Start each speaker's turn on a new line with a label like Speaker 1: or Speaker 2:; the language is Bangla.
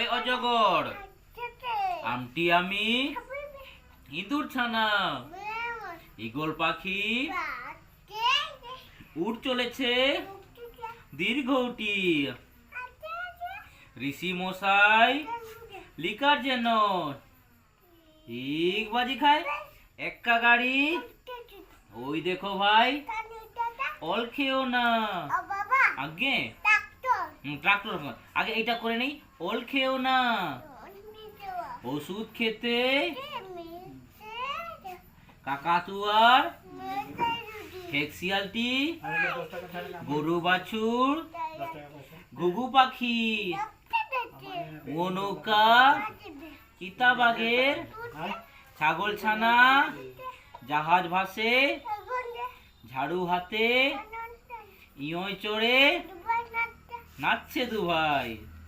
Speaker 1: ওই অজগর, আমটি আমি, ইঁদুর ছানা, ঈগল পাখি উড় চলেছে দীর্ঘটি, ঋষি মশাই লিকার যেন ঠিক বাজি খায় এক্কা গাড়ি। ওই দেখো ভাই, অল খেও না আগে, ট্রাক্টর আগে এটা করে নেই, অল খেও না, ওষুধ খেতে কাকাতুয়ার, হেক্সিয়ালটি, গরু বাছুর, ঘুঘু পাখি, ও নৌকা, চিতাবাঘের, ছাগল ছানা, জাহাজ ভাসে ঝাড়ু হাতে, ইয়োয় চড়ে নাচছে দু ভাই।